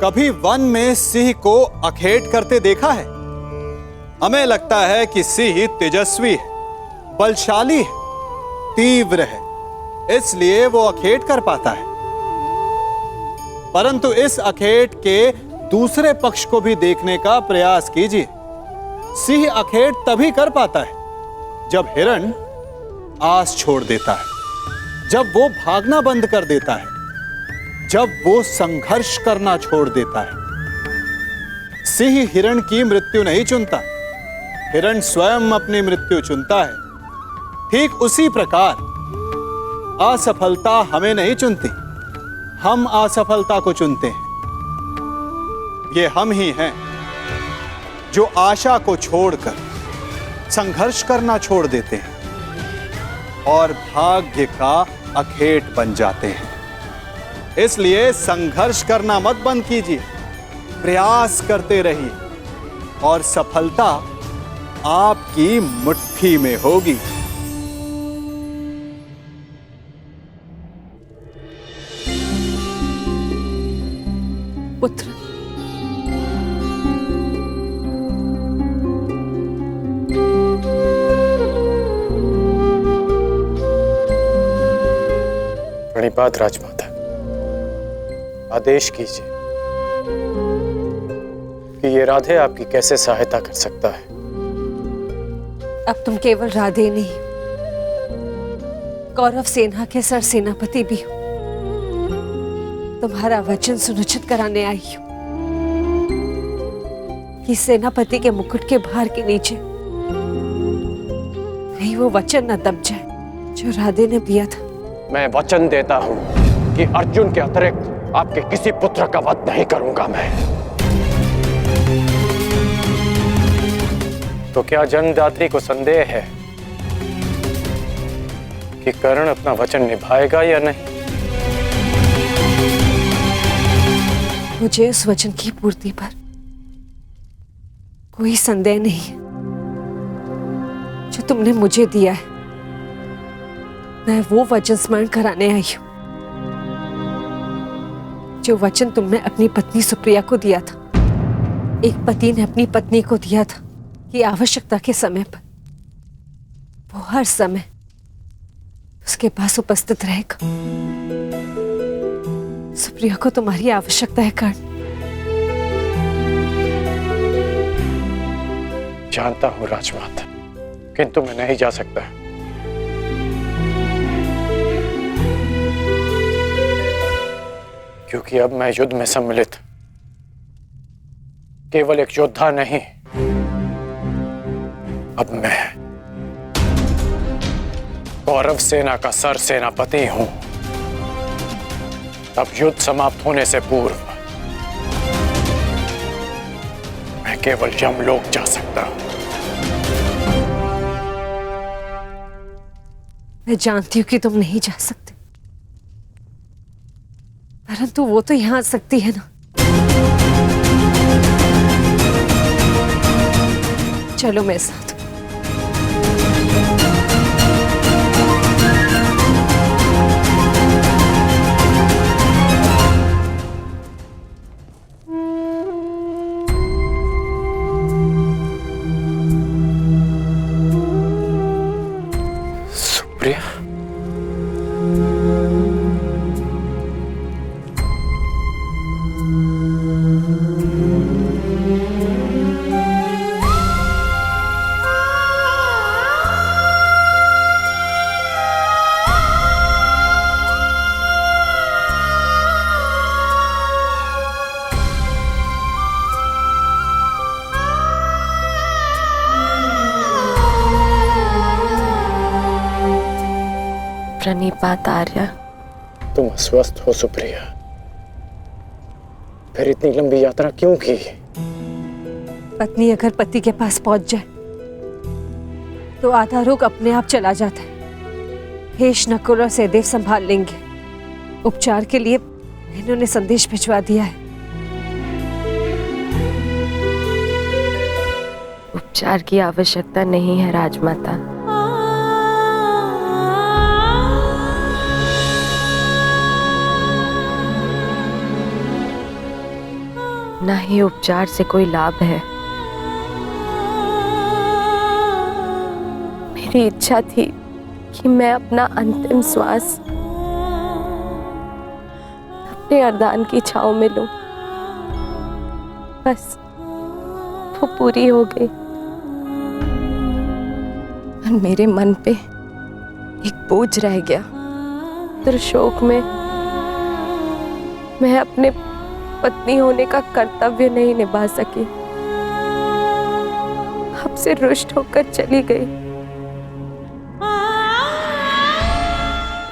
कभी वन में सिंह को अखेट करते देखा है? हमें लगता है कि सिंह तेजस्वी है, बलशाली है, तीव्र है, इसलिए वो अखेट कर पाता है। परंतु इस अखेट के दूसरे पक्ष को भी देखने का प्रयास कीजिए। सिंह अखेट तभी कर पाता है जब हिरण आस छोड़ देता है, जब वो भागना बंद कर देता है, जब वो संघर्ष करना छोड़ देता है। सिंह हिरण की मृत्यु नहीं चुनता, हिरण स्वयं अपनी मृत्यु चुनता है। ठीक उसी प्रकार असफलता हमें नहीं चुनती, हम असफलता को चुनते हैं। ये हम ही हैं जो आशा को छोड़कर संघर्ष करना छोड़ देते हैं और भाग्य का अखेट बन जाते हैं। इसलिए संघर्ष करना मत बंद कीजिए, प्रयास करते रहिए और सफलता आपकी मुट्ठी में होगी। पुत्र, प्रणिपात राजमाता, आदेश कीजिए कि ये राधे आपकी कैसे सहायता कर सकता है। अब तुम केवल राधे नहीं, कौरव सेना के सर सेनापति भी हो। तुम्हारा वचन सुनिश्चित कराने आई हूं कि सेनापति के मुकुट के भार के नीचे कहीं वो वचन न दब जाए जो राधे ने दिया था। मैं वचन देता हूं कि अर्जुन के अतिरिक्त आपके किसी पुत्र का वध नहीं करूंगा मैं। तो क्या जन्मदात्री को संदेह है कि कर्ण अपना वचन निभाएगा या नहीं? मुझे उस वचन की पूर्ति पर कोई संदेह नहीं है जो तुमने मुझे दिया है। मैं वो वचन स्मरण कराने आई हूं जो वचन तुमने अपनी पत्नी सुप्रिया को दिया था। एक पति ने अपनी पत्नी को दिया था कि आवश्यकता के समय पर वो हर समय उसके पास उपस्थित रहेगा। सुप्रिया को तुम्हारी आवश्यकता है कर्ण। जानता हूं राजमाता, किंतु मैं नहीं जा सकता। क्योंकि अब मैं युद्ध में सम्मिलित केवल एक योद्धा नहीं, अब मैं कौरव सेना का सर सेनापति हूं। अब युद्ध समाप्त होने से पूर्व मैं केवल यमलोक जा सकता हूं। मैं जानती हूं कि तुम नहीं जा सकते, परंतु वो तो यहां आ सकती है ना। चलो मेरे साथ। सुप्रिया, प्रणिपात आर्या। तुम अस्वस्थ हो सुप्रिया, फिर इतनी लंबी यात्रा क्यों की? पत्नी अगर पति के पास पहुंच जाए तो आधा रोग अपने आप चला जाता है। हेश, नकुल और सहदेव संभाल लेंगे। उपचार के लिए इन्होंने संदेश भिजवा दिया है। उपचार की आवश्यकता नहीं है राजमाता। ना ही उपचार से कोई लाभ है। मेरी इच्छा थी कि मैं अपना अंतिम श्वास अपने अर्धांग की छांव में लूं, बस वो पूरी हो गई। और मेरे मन पे एक बोझ रह गया। दुर्शोक में मैं अपने पत्नी होने का कर्तव्य नहीं निभा सकी, आपसे रुष्ट होकर चली गई।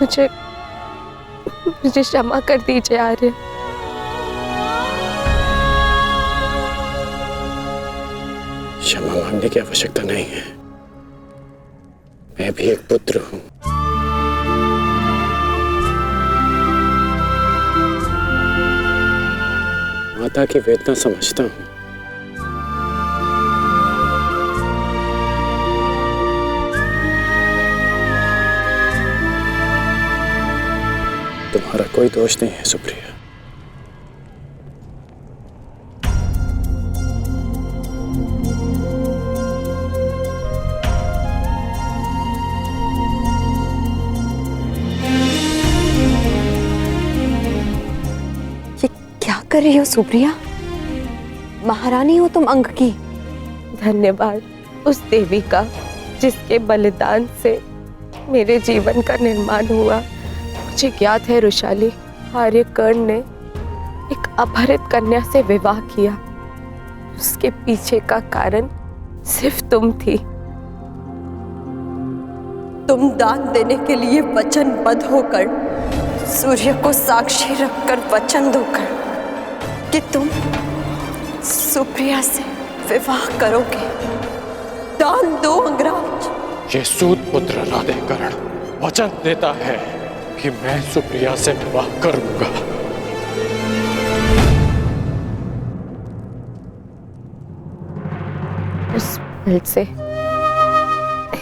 मुझे क्षमा कर दीजिए आर्य। क्षमा मांगने की आवश्यकता नहीं है। मैं भी एक पुत्र हूं। माता की वेदना समझता हूं। तुम्हारा कोई दोष नहीं है सुप्रिया। ये क्या कर रही हो सुप्रिया? महारानी हो तुम अंक की। धन्यवाद उस देवी का जिसके बलिदान से मेरे जीवन का निर्माण हुआ। मुझे ज्ञात है रुशाली, आर्यकर्ण ने एक अपहरित कन्या से विवाह किया। उसके पीछे का कारण सिर्फ तुम थी। तुम दान देने के लिए वचनबद्ध होकर, सूर्य को साक्षी रखकर वचन दोकर कि तुम सुप्रिया से विवाह करोगे। दान दो अंगराज। ये सूत पुत्र राधेकर्ण वचन देता है कि मैं सुप्रिया से विवाह करूंगा। उस पल से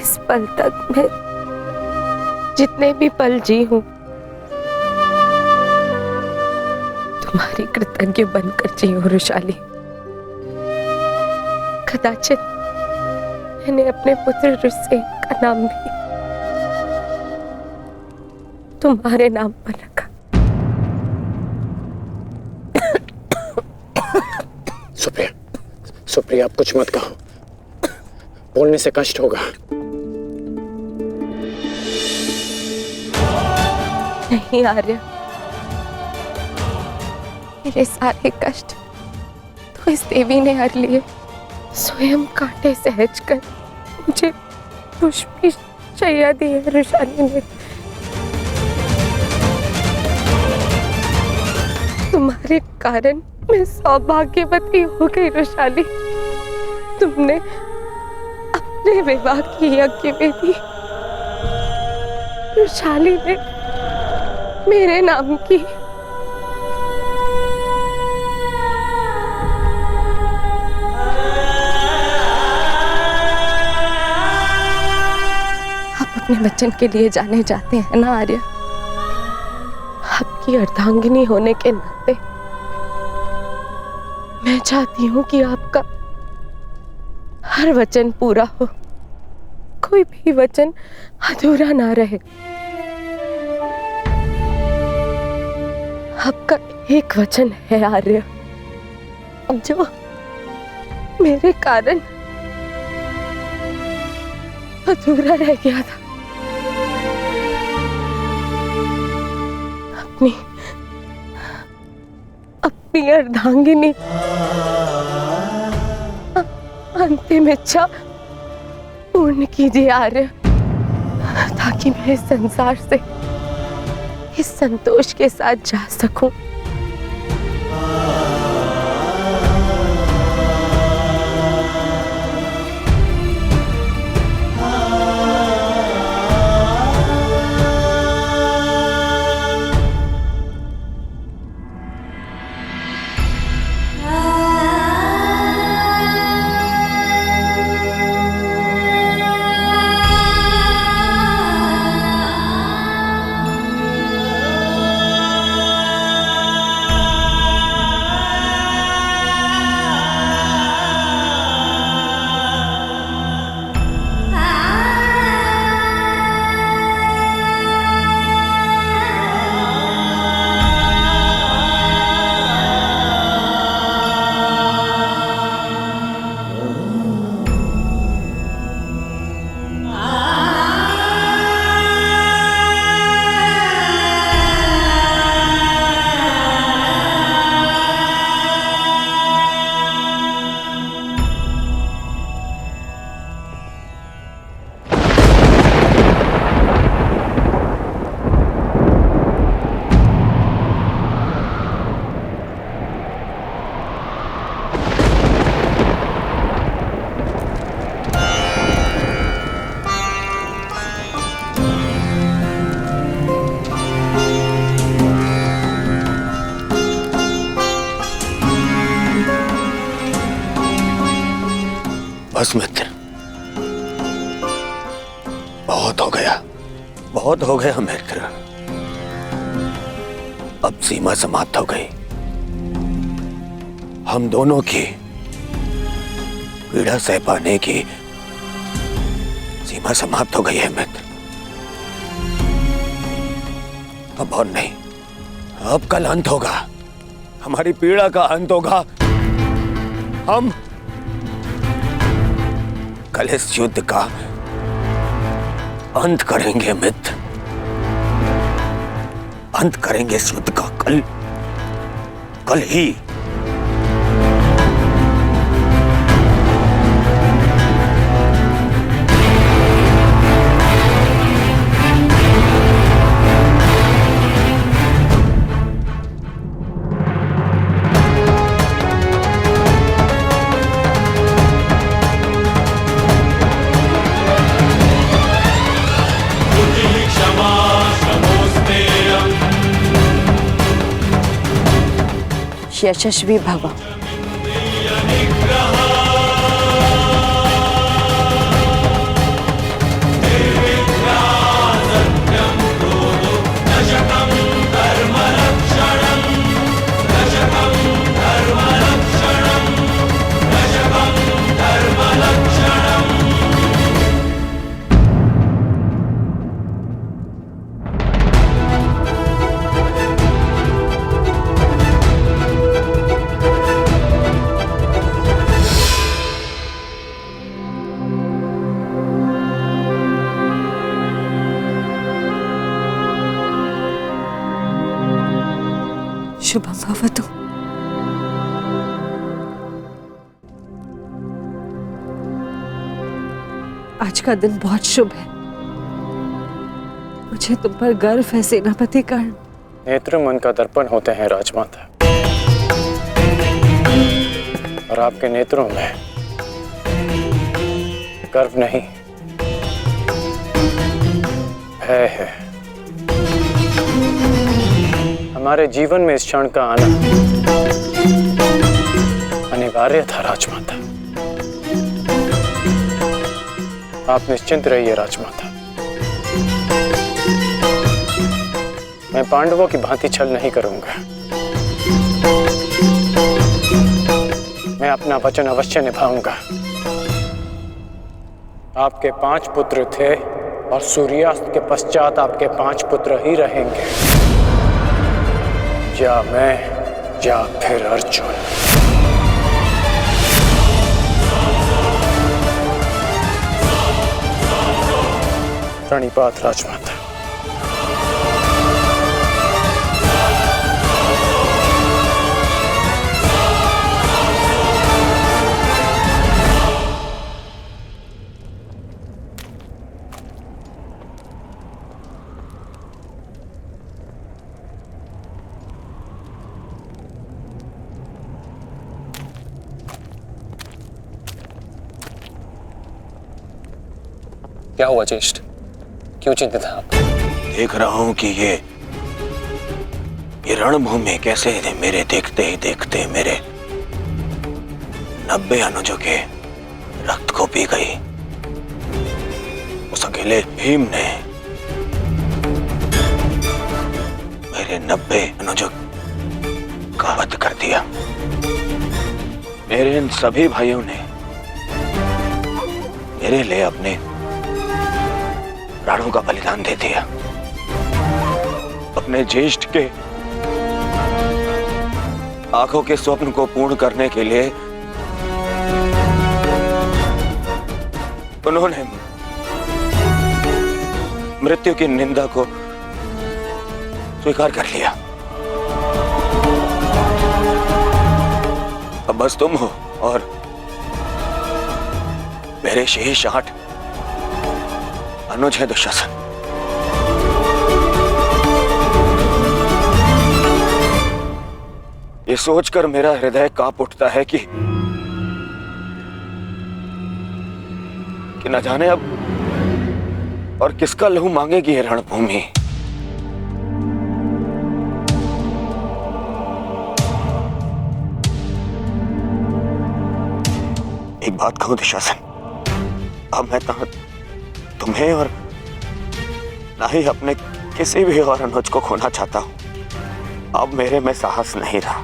इस पल तक मैं जितने भी पल जी हूं तुम्हारी कृतज्ञ बनकर जी हूं रुशाली। कदाचित मैंने अपने पुत्र रुसेन का नाम भी तुम्हारे नाम पर रखा। सुप्रिया, सुप्रिया आप कुछ मत कहो, बोलने से कष्ट होगा। नहीं आर्य, मेरे सारे कष्ट तो इस देवी ने हर लिए। स्वयं कांटे सहज कर मुझे पुष्पी शैया दी है रुशाली ने। तुम्हारे कारण मैं सौभाग्यवती हो गई रुशाली। तुमने अपने विवाह की यज्ञ वेदी रुशाली ने मेरे नाम की। आप अपने वचन के लिए जाने जाते हैं ना आर्य। आपकी अर्धांगिनी होने के नाते मैं चाहती हूं कि आपका हर वचन पूरा हो, कोई भी वचन अधूरा ना रहे। आपका एक वचन है आर्य जो मेरे कारण अधूरा रह गया था। अपनी अर्धांगिनी अंतिम इच्छा पूर्ण कीजिए आर्य, ताकि मैं इस संसार से इस संतोष के साथ जा सकूं। बस मित्र, बहुत हो गया, बहुत हो गया मित्र। अब सीमा समाप्त हो गई। हम दोनों की पीड़ा सह पाने की सीमा समाप्त हो गई है मित्र। अब और नहीं, अब कल अंत होगा, हमारी पीड़ा का अंत होगा। हम कल इस युद्ध का अंत करेंगे मित्र, अंत करेंगे इस युद्ध का कल, कल ही। यशस्वी भव। शुभम भवतु। आज का दिन बहुत शुभ है, मुझे तुम पर गर्व है सेनापति कर्ण। नेत्र मन का दर्पण होते हैं राजमाता, और आपके नेत्रों में गर्व नहीं, भय है। हमारे जीवन में इस क्षण का आना अनिवार्य था राजमाता। आप निश्चिंत रहिए राजमाता, मैं पांडवों की भांति छल नहीं करूंगा। मैं अपना वचन अवश्य निभाऊंगा। आपके 5 पुत्र थे और सूर्यास्त के पश्चात आपके 5 पुत्र ही रहेंगे, या मैं या फिर अर्जुन। प्रणिपात राजमाता। क्या हुआ ज्येष्ठ, क्यों चिंतित हैं आप? देख रहा हूं कि ये रणभूमि कैसे मेरे देखते ही देखते मेरे 90 अनुजों के रक्त को पी गई। उस अकेले भीम ने मेरे 90 अनुजों का वध कर दिया। मेरे इन सभी भाइयों ने मेरे लिए अपने प्राणों का बलिदान दे दिया। अपने ज्येष्ठ के आंखों के स्वप्न को पूर्ण करने के लिए उन्होंने मृत्यु की निंदा को स्वीकार कर लिया। अब बस तुम हो और मेरे शेष 8 अनुज है दुशासन। ये सोचकर मेरा हृदय कांप उठता है कि न जाने अब और किसका लहू मांगेगी ये रणभूमि। एक बात कहूं दुशासन, अब मैं तुम्हें और ना ही अपने किसी भी और अनुज को खोना चाहता हूं। अब मेरे में साहस नहीं रहा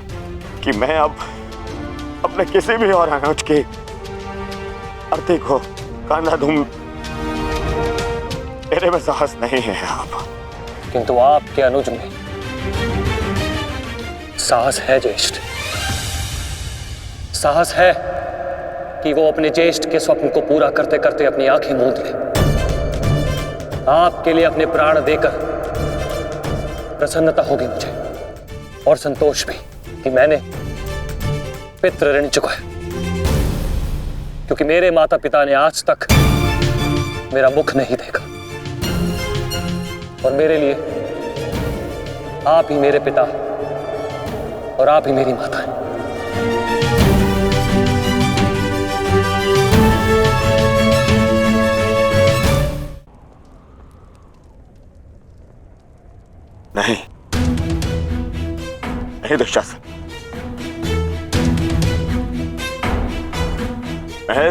कि मैं अब अपने किसी भी और अनुज की अर्थी को कांधा दूं। मेरे में साहस नहीं है अब। किंतु आपके अनुज में साहस है ज्येष्ठ। साहस है कि वो अपने ज्येष्ठ के स्वप्न को पूरा करते करते अपनी आंखें मूंद ले। आपके लिए अपने प्राण देकर प्रसन्नता होगी मुझे और संतोष भी कि मैंने पितृ ऋण चुकाया, क्योंकि मेरे माता पिता ने आज तक मेरा मुख नहीं देखा और मेरे लिए आप ही मेरे पिता और आप ही मेरी माता हैं। नहीं नहीं दुशासन, मैं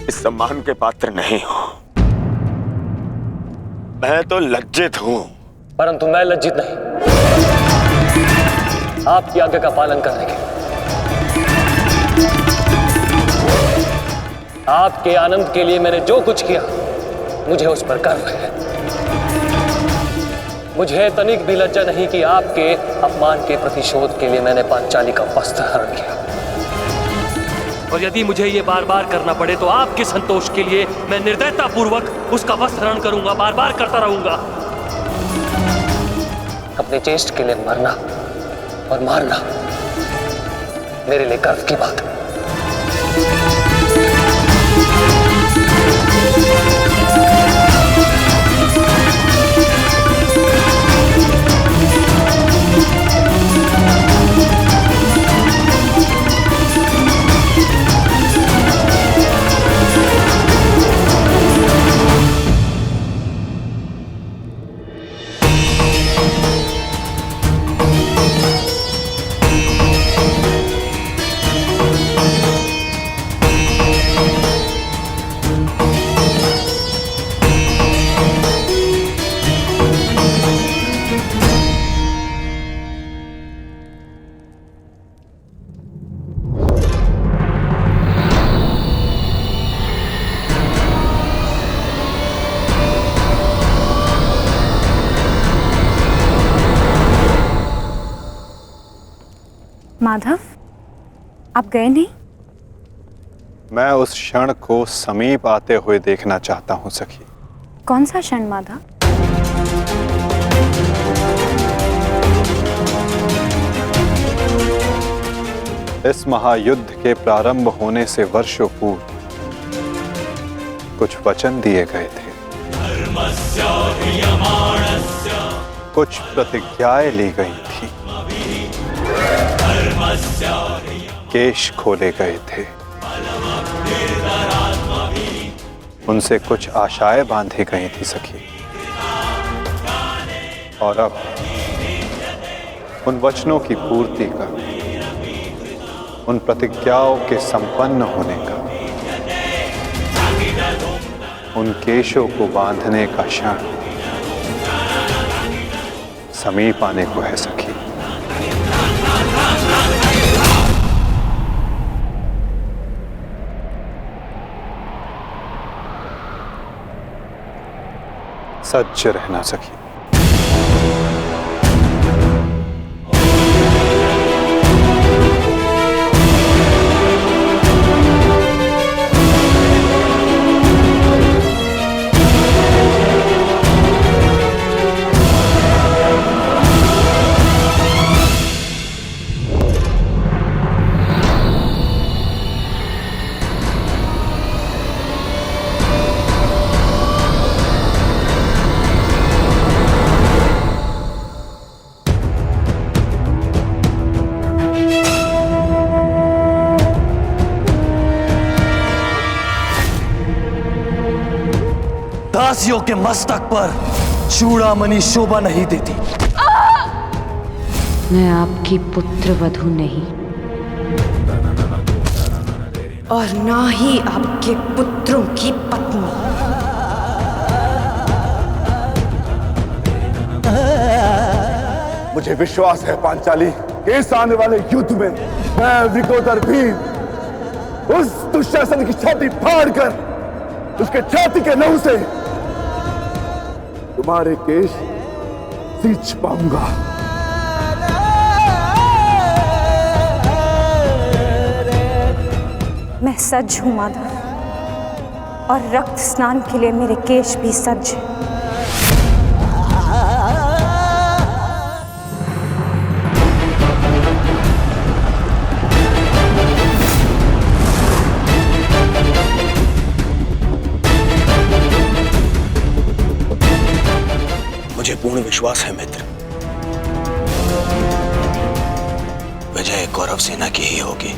इस सम्मान के पात्र नहीं हूं। मैं तो लज्जित हूं। परंतु मैं लज्जित नहीं, आपकी आज्ञा का पालन करने के आपके आनंद के लिए मैंने जो कुछ किया मुझे उस पर गर्व है। मुझे तनिक भी लज्जा नहीं कि आपके अपमान के प्रतिशोध के लिए मैंने पांचाली का वस्त्र हरण किया। और यदि मुझे ये बार बार करना पड़े तो आपके संतोष के लिए मैं निर्दयता पूर्वक उसका वस्त्र हरण करूंगा, बार बार करता रहूंगा। अपने ज्येष्ठ के लिए मरना और मारना मेरे लिए गर्व की बात है। माधव, आप गए नहीं? मैं उस क्षण को समीप आते हुए देखना चाहता हूं सखी। कौन सा क्षण माधव? इस महायुद्ध के प्रारंभ होने से वर्षों पूर्व कुछ वचन दिए गए थे, कुछ प्रतिज्ञाएं ली गई थी, केश खोले गए थे, उनसे कुछ आशाएं बांधी गई थी सखी। और अब उन वचनों की पूर्ति का, उन प्रतिज्ञाओं के संपन्न होने का, उन केशों को बांधने का क्षण समीप आने को है सखी। सज्ज रहना सखी। दासियों के मस्तक पर चूड़ामणि शोभा नहीं देती। मैं आपकी पुत्र वधू नहीं, और ना ही आपके पुत्रों की पत्नी। मुझे विश्वास है पांचाली, इस आने वाले युद्ध में मैं विकोदर भीम उस दुशासन की छाती फाड़कर उसके छाती के लहू से तुम्हारे केश सींच पाऊंगा। मैं सज्ज हूं माधव, और रक्त स्नान के लिए मेरे केश भी सज्ज हैं। मुझे पूर्ण विश्वास है मित्र, विजय कौरव सेना की ही होगी।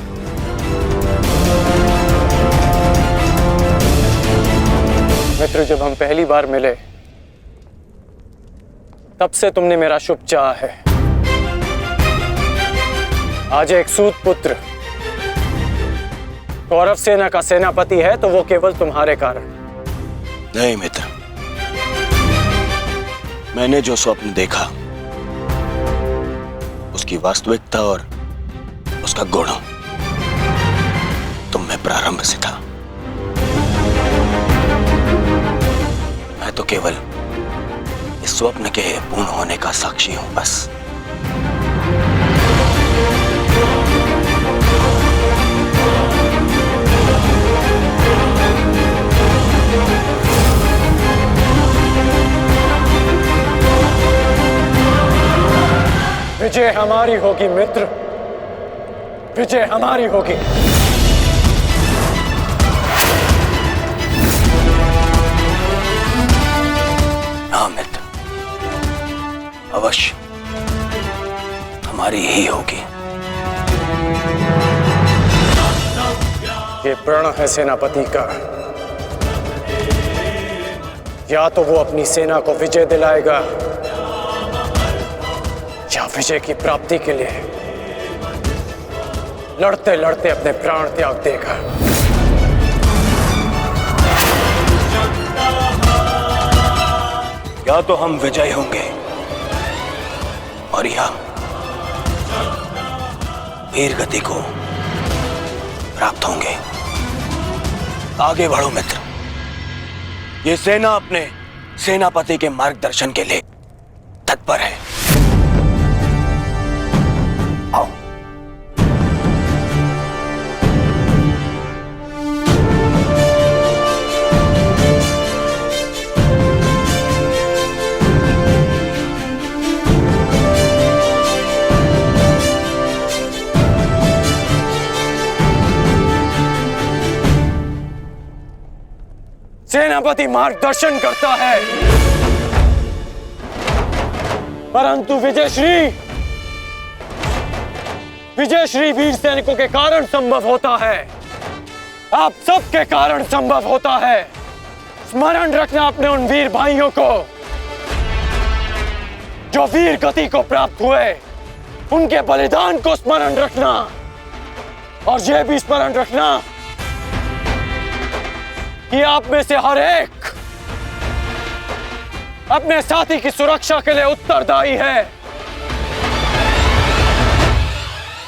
मित्र, जब हम पहली बार मिले तब से तुमने मेरा शुभ चाहा है। आज एक सूत पुत्र कौरव सेना का सेनापति है तो वो केवल तुम्हारे कारण। नहीं मित्र, मैंने जो स्वप्न देखा उसकी वास्तविकता और उसका गुण तुम में प्रारंभ से था। मैं तो केवल इस स्वप्न के पूर्ण होने का साक्षी हूं बस। विजय हमारी होगी मित्र, विजय हमारी होगी। हाँ मित्र, अवश्य हमारी ही होगी। ये प्रण है सेनापति का, या तो वो अपनी सेना को विजय दिलाएगा या विजय की प्राप्ति के लिए लड़ते लड़ते अपने प्राण त्याग देगा। या तो हम विजय होंगे और या वीर गति को प्राप्त होंगे। आगे बढ़ो मित्र, ये सेना अपने सेनापति के मार्गदर्शन के लिए तत्पर है। आओ। सेनापति मार्गदर्शन करता है, परंतु विजयश्री वीर सैनिकों के कारण संभव होता है। आप सबके कारण संभव होता है। स्मरण रखना अपने उन वीर भाइयों को जो वीर गति को प्राप्त हुए, उनके बलिदान को स्मरण रखना, और यह भी स्मरण रखना कि आप में से हर एक अपने साथी की सुरक्षा के लिए उत्तरदायी है।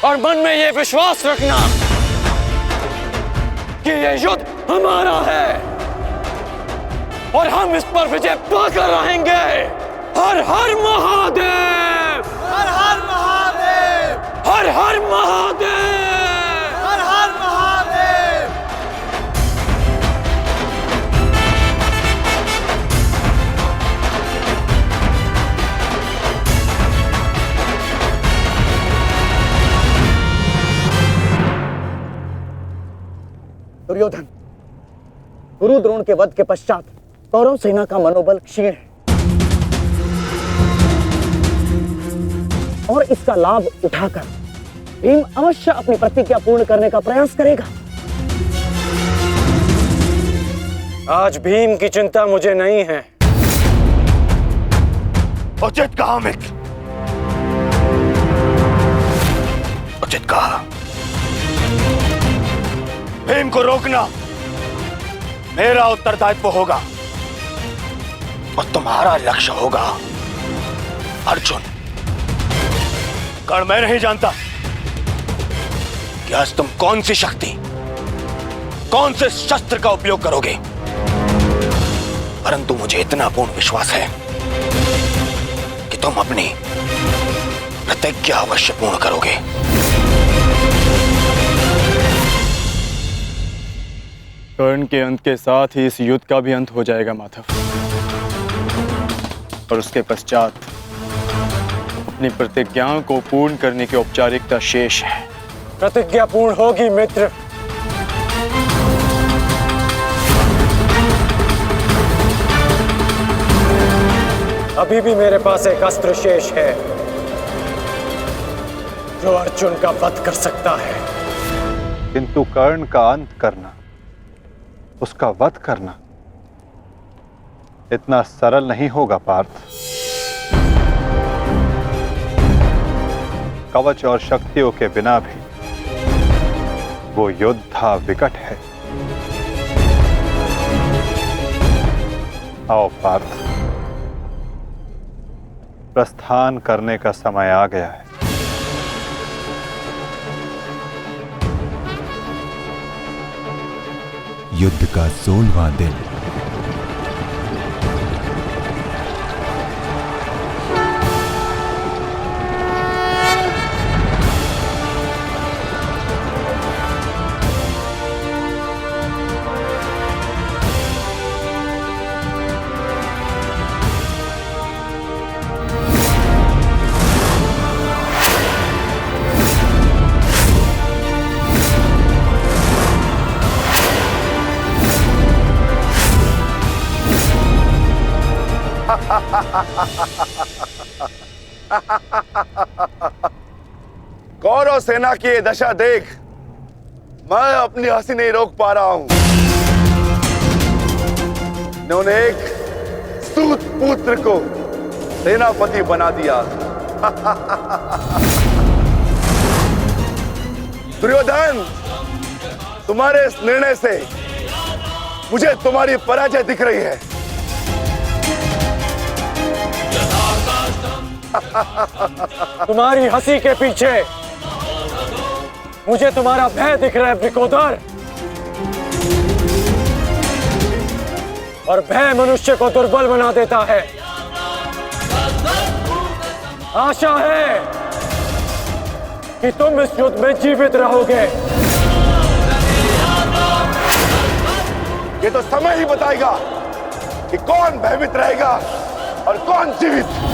और मन में यह विश्वास रखना कि यह युद्ध हमारा है और हम इस पर विजय पाकर रहेंगे। हर हर महादेव, हर हर महादेव, हर हर महादेव, हर हर महादेव। दुर्योधन, गुरु द्रोण के वध के पश्चात कौरव सेना का मनोबल क्षीण है और इसका लाभ उठाकर भीम अवश्य अपनी प्रतिज्ञा पूर्ण करने का प्रयास करेगा। आज भीम की चिंता मुझे नहीं है। उचित कहा मित्र, उचित कहा। भीम को रोकना मेरा उत्तरदायित्व होगा और तुम्हारा लक्ष्य होगा अर्जुन। कर्ण, मैं नहीं जानता कि आज तुम कौन सी शक्ति, कौन से शस्त्र का उपयोग करोगे, परंतु मुझे इतना पूर्ण विश्वास है कि तुम अपनी प्रतिज्ञा अवश्य पूर्ण करोगे। कर्ण के अंत के साथ ही इस युद्ध का भी अंत हो जाएगा माधव, और उसके पश्चात अपनी प्रतिज्ञाओं को पूर्ण करने की औपचारिकता शेष है। प्रतिज्ञा पूर्ण होगी मित्र। अभी भी मेरे पास एक अस्त्र शेष है जो अर्जुन का वध कर सकता है। किंतु कर्ण का अंत करना, उसका वध करना इतना सरल नहीं होगा पार्थ। कवच और शक्तियों के बिना भी वो योद्धा विकट है। आओ पार्थ, प्रस्थान करने का समय आ गया है। युद्ध का 16वां दिन। कौरव सेना की ये दशा देख मैं अपनी हंसी नहीं रोक पा रहा हूं। इन्होंने एक सूत पुत्र को सेनापति बना दिया। दुर्योधन, तुम्हारे इस निर्णय से मुझे तुम्हारी पराजय दिख रही है। तुम्हारी हंसी के पीछे मुझे तुम्हारा भय दिख रहा है वृकोदर, और भय मनुष्य को दुर्बल बना देता है। आशा है कि तुम इस युद्ध में जीवित रहोगे। ये तो समय ही बताएगा कि कौन भयभीत रहेगा और कौन जीवित।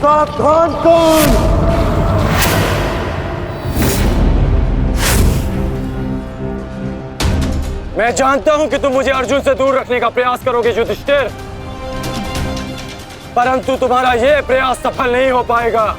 सावधान कौन? मैं जानता हूं कि तुम मुझे अर्जुन से दूर रखने का प्रयास करोगे युधिष्ठिर, परंतु तुम्हारा यह प्रयास सफल नहीं हो पाएगा।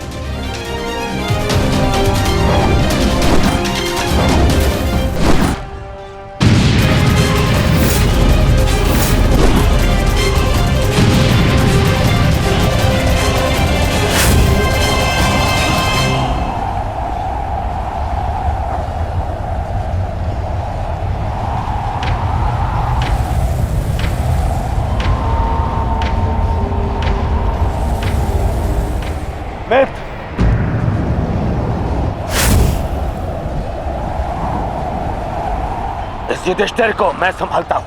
इस युधिष्ठिर को मैं संभालता हूं,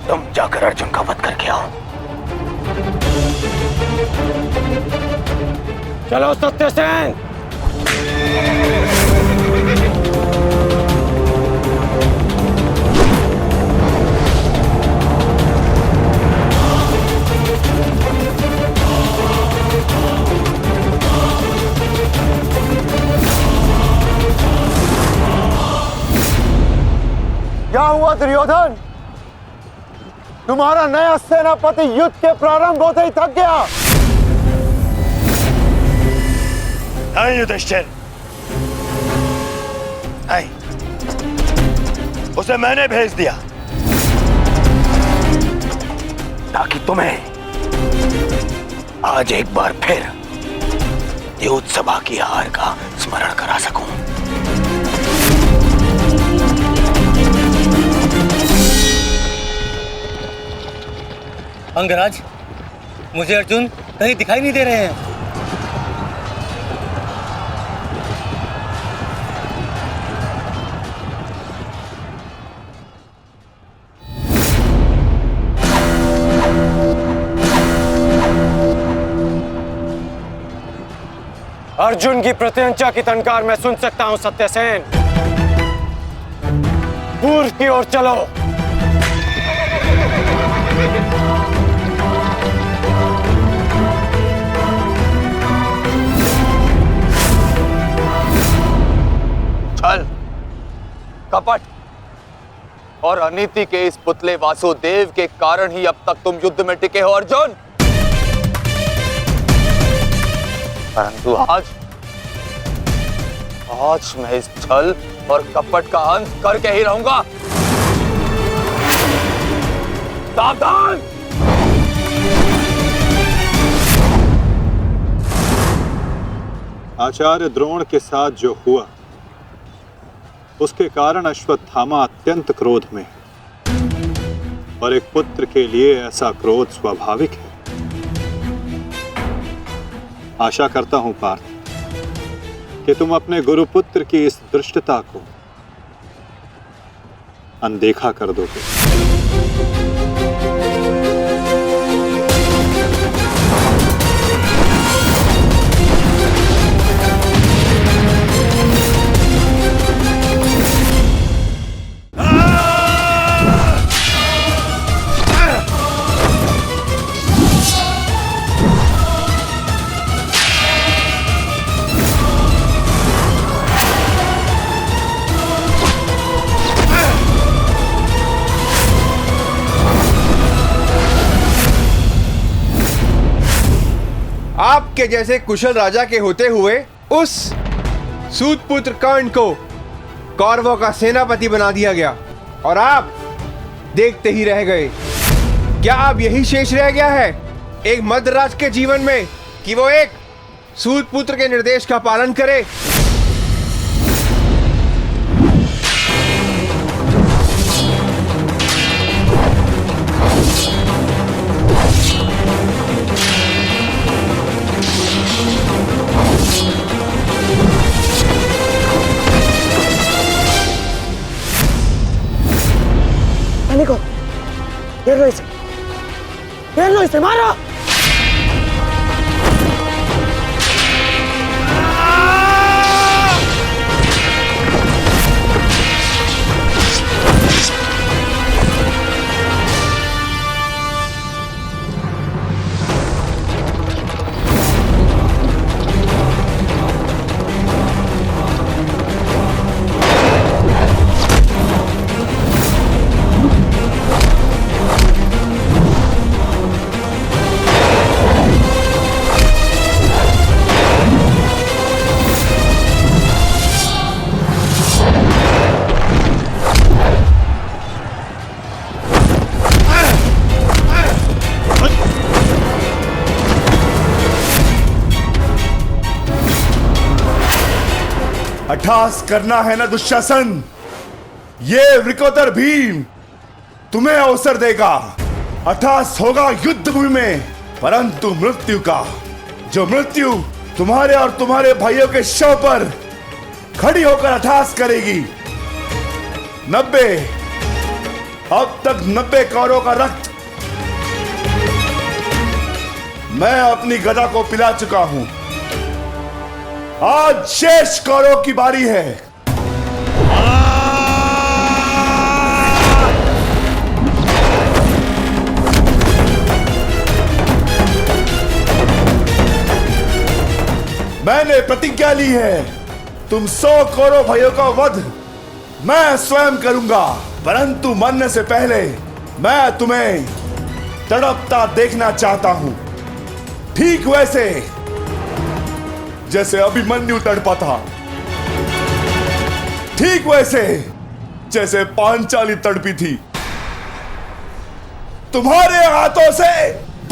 तुम जाकर अर्जुन का वध करके आओ। चलो सत्यसेन। क्या हुआ दुर्योधन? तुम्हारा नया सेनापति युद्ध के प्रारंभ होते ही थक गया। नहीं युधिष्ठिर, नहीं, उसे मैंने भेज दिया ताकि तुम्हें आज एक बार फिर युद्ध सभा की हार का स्मरण करा सकूं। अंगराज, मुझे अर्जुन कहीं दिखाई नहीं दे रहे हैं। अर्जुन की प्रत्यंचा की टंकार मैं सुन सकता हूं सत्यसेन। पूर्व की ओर चलो। छल, कपट और अनीति के इस पुतले वासुदेव के कारण ही अब तक तुम युद्ध में टिके हो अर्जुन। परंतु आज मैं इस छल और कपट का अंत करके ही रहूंगा। सावधान! आचार्य द्रोण के साथ जो हुआ उसके कारण अश्वत्थामा अत्यंत क्रोध में, और एक पुत्र के लिए ऐसा क्रोध स्वाभाविक है। आशा करता हूं पार्थ कि तुम अपने गुरुपुत्र की इस धृष्टता को अनदेखा कर दोगे। आपके जैसे कुशल राजा के होते हुए उस सूतपुत्र कर्ण को कौरवों का सेनापति बना दिया गया और आप देखते ही रह गए। क्या अब यही शेष रह गया है एक मध्यराज के जीवन में कि वो एक सूतपुत्र के निर्देश का पालन करे? को घेर लो इसे मारो। अट्ठास करना है ना दुशासन, ये वृकोदर भीम तुम्हें अवसर देगा। अट्ठास होगा युद्ध भूमि में, परंतु मृत्यु का, जो मृत्यु तुम्हारे और तुम्हारे भाइयों के शव पर खड़ी होकर अट्ठास करेगी। 90 अब तक 90 कौरवों का रक्त मैं अपनी गदा को पिला चुका हूं। आज शेष कौरव की बारी है। मैंने प्रतिज्ञा ली है, तुम 100 कौरव भाइयों का वध मैं स्वयं करूंगा, परंतु मरने से पहले मैं तुम्हें तड़पता देखना चाहता हूं, ठीक वैसे जैसे अभिमन्यु तड़पा था, ठीक वैसे जैसे पांचाली तड़पी थी, तुम्हारे हाथों से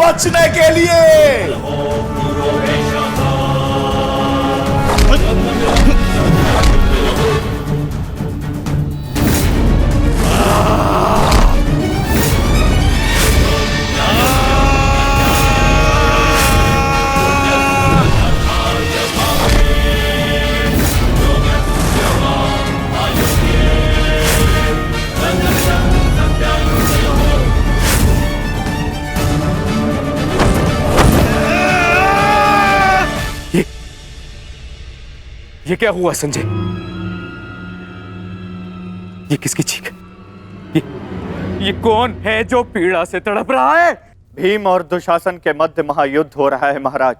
बचने के लिए। ये क्या हुआ संजय? ये किसकी चीख? ये कौन है जो पीड़ा से तड़प रहा है? भीम और दुशासन के मध्य महायुद्ध हो रहा है महाराज।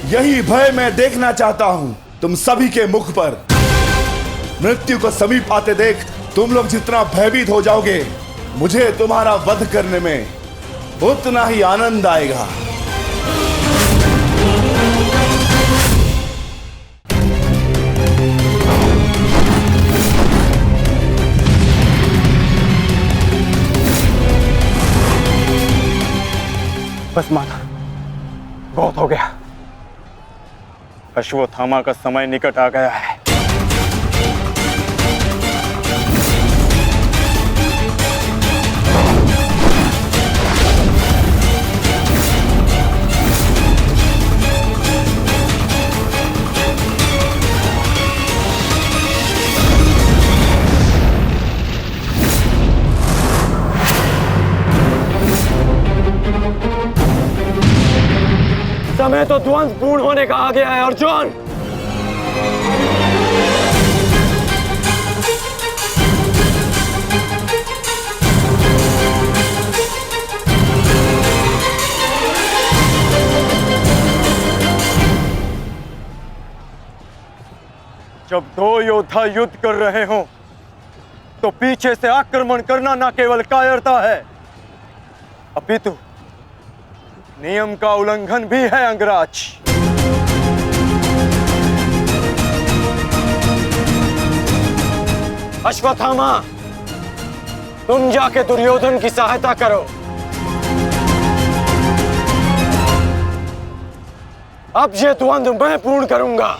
यही भय मैं देखना चाहता हूं तुम सभी के मुख पर। मृत्यु को समीप आते देख तुम लोग जितना भयभीत हो जाओगे, मुझे तुम्हारा वध करने में उतना ही आनंद आएगा। बस माता, बहुत हो गया। अश्वत्थामा का समय निकट आ गया है। समय तो ध्वंस पूर्ण होने का आ गया है अर्जुन। जब दो योद्धा युद्ध कर रहे हों तो पीछे से आक्रमण करना न केवल कायरता है, अपितु नियम का उल्लंघन भी है अंगराज। अश्वत्थामा, तुम जाके दुर्योधन की सहायता करो। अब ये द्वंद्व मैं पूर्ण करूंगा।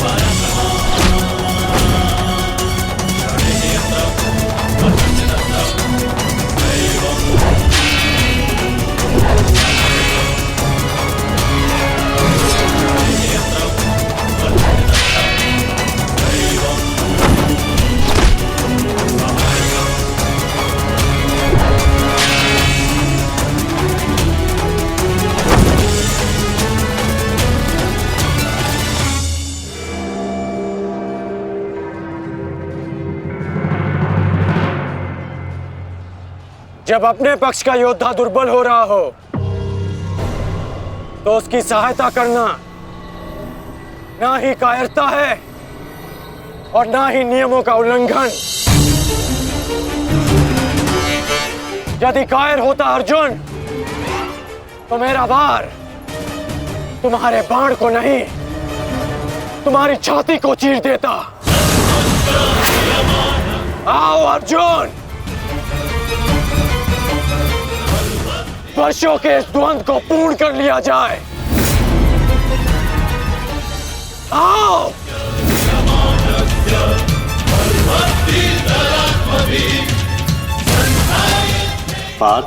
Para जब अपने पक्ष का योद्धा दुर्बल हो रहा हो तो उसकी सहायता करना ना ही कायरता है और ना ही नियमों का उल्लंघन। यदि कायर होता अर्जुन तो मेरा वार तुम्हारे बाण को नहीं, तुम्हारी छाती को चीर देता। आओ अर्जुन, वर्षों के इस द्वंद्व को पूर्ण कर लिया जाए। आओ। पार्थ,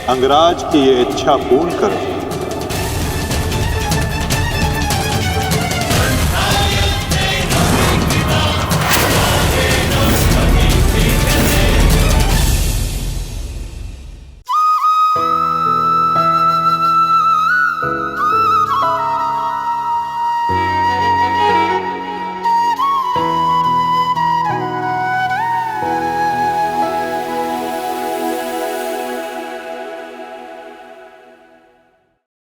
अंगराज की ये इच्छा पूर्ण करो।